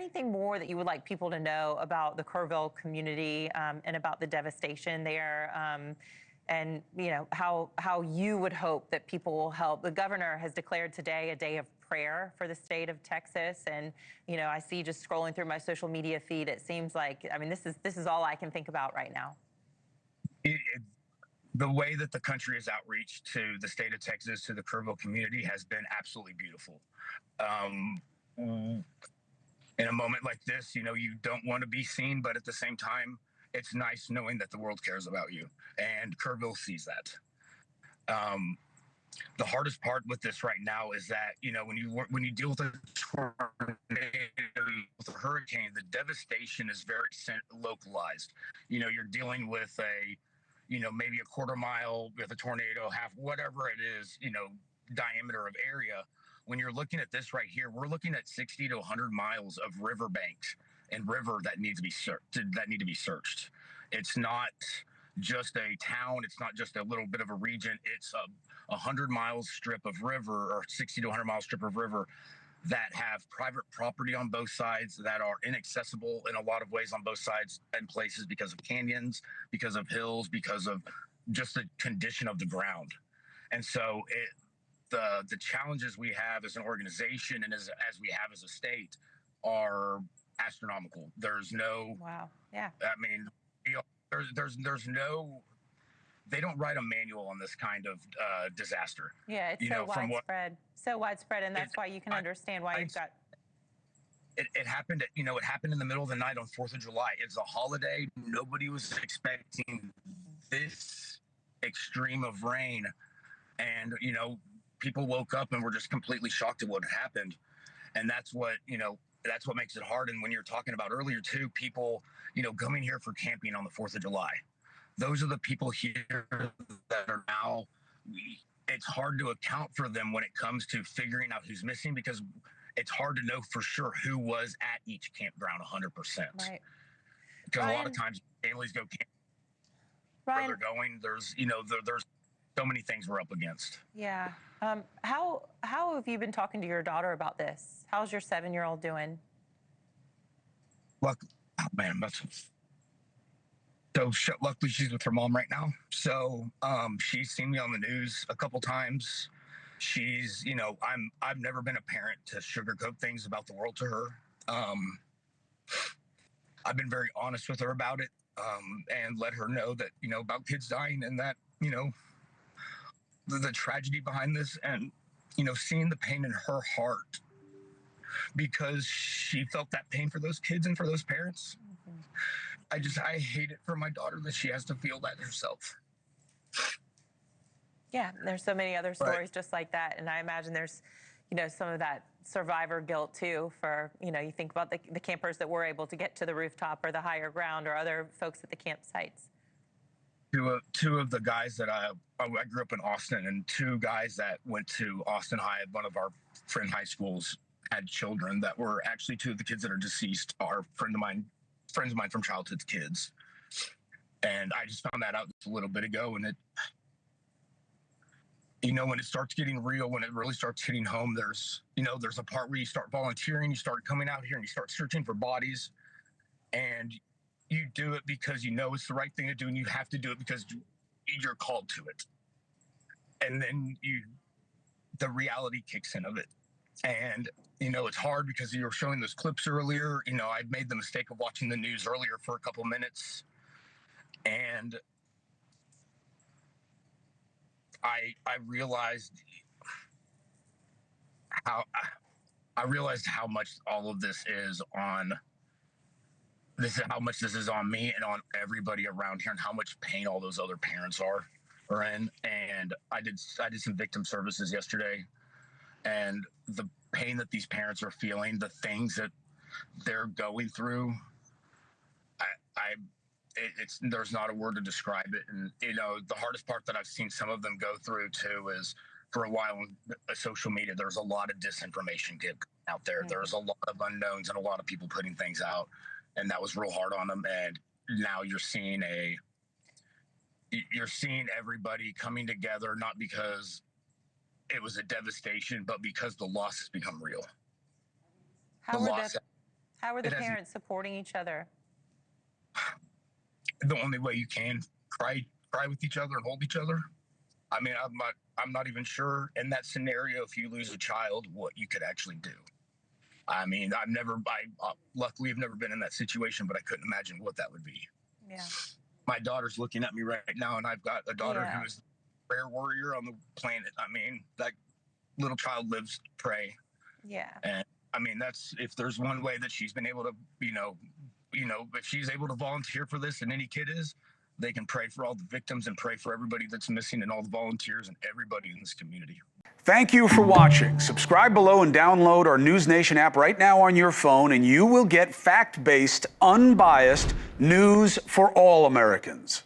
anything more that you would like people to know about the Kerrville community and about the devastation there? And how you would hope that people will help. The governor has declared today a day of prayer for the state of Texas, and I see, just scrolling through my social media feed, it seems like, I mean, this is all I can think about right now. The way that the country has outreached to the state of Texas, to the Kerrville community, has been absolutely beautiful. In a moment like this, you don't want to be seen, but at the same time, it's nice knowing that the world cares about you, and Kerrville sees that. The hardest part with this right now is that when you deal with a tornado, with a hurricane, the devastation is very localized. You're dealing with maybe a quarter mile with a tornado, half, whatever it is, diameter of area. When you're looking at this right here, we're looking at 60 to 100 miles of riverbanks and river that need to be searched. It's not just a town. It's not just a little bit of a region. It's a 100-mile strip of river, or 60 to 100-mile strip of river that have private property on both sides, that are inaccessible in a lot of ways on both sides and places, because of canyons, because of hills, because of just the condition of the ground. And so the challenges we have as an organization and as we have as a state are astronomical. There's no, wow, yeah. I mean, there's no, they don't write a manual on this kind of disaster. Yeah, it's so widespread, and that's why you can understand why you've got. It happened. It happened in the middle of the night on 4th of July. It's a holiday. Nobody was expecting this extreme of rain, and people woke up and were just completely shocked at what had happened, and that's what makes it hard. And when you're talking about earlier too, people coming here for camping on the 4th of July, those are the people here that are now. It's hard to account for them when it comes to figuring out who's missing, because it's hard to know for sure who was at each campground 100%. Right. Because a lot of times families go camping where they're going. There's there's so many things we're up against. Yeah. How have you been talking to your daughter about this? How's your 7-year-old doing? Luckily she's with her mom right now. So she's seen me on the news a couple times. She's, I've never been a parent to sugarcoat things about the world to her. I've been very honest with her about it, and let her know that, about kids dying, and that, the tragedy behind this, and, seeing the pain in her heart, because she felt that pain for those kids and for those parents. Mm-hmm. I hate it for my daughter that she has to feel that herself. Yeah, there's so many other stories just like that, and I imagine there's, some of that survivor guilt too. For you think about the campers that were able to get to the rooftop or the higher ground, or other folks at the campsites. Two of the guys that I grew up in Austin, and 2 guys that went to Austin High, one of our friend high schools, had children that were actually 2 of the kids that are deceased are friends of mine from childhood kids. And I just found that out just a little bit ago, and it. When it starts getting real, when it really starts hitting home, there's a part where you start volunteering, you start coming out here and you start searching for bodies, and you do it because it's the right thing to do, and you have to do it because you're called to it. And then the reality kicks in of it. And, it's hard because you were showing those clips earlier. I'd made the mistake of watching the news earlier for a couple minutes, and I realized how much all of this is on. This is how much this is on me and on everybody around here, and how much pain all those other parents are in. And I did some victim services yesterday, and the pain that these parents are feeling, the things that they're going through, there's not a word to describe it. And the hardest part that I've seen some of them go through too is, for a while on social media, there's a lot of disinformation out there. Mm-hmm. There's a lot of unknowns and a lot of people putting things out, and that was real hard on them. And now you're seeing everybody coming together, not because it was a devastation, but because the loss has become real. How are the parents supporting each other? The only way you can cry with each other and hold each other. I mean, I'm not even sure in that scenario, if you lose a child, what you could actually do. I mean, luckily I've never been in that situation, but I couldn't imagine what that would be. Yeah. My daughter's looking at me right now, and I've got a daughter who is the prayer warrior on the planet. I mean, that little child lives to pray. Yeah. And I mean, if there's one way that she's been able to, if she's able to volunteer for this, and any kid is, they can pray for all the victims and pray for everybody that's missing and all the volunteers and everybody in this community. Thank you for watching. Subscribe below and download our NewsNation app right now on your phone, and you will get fact-based, unbiased news for all Americans.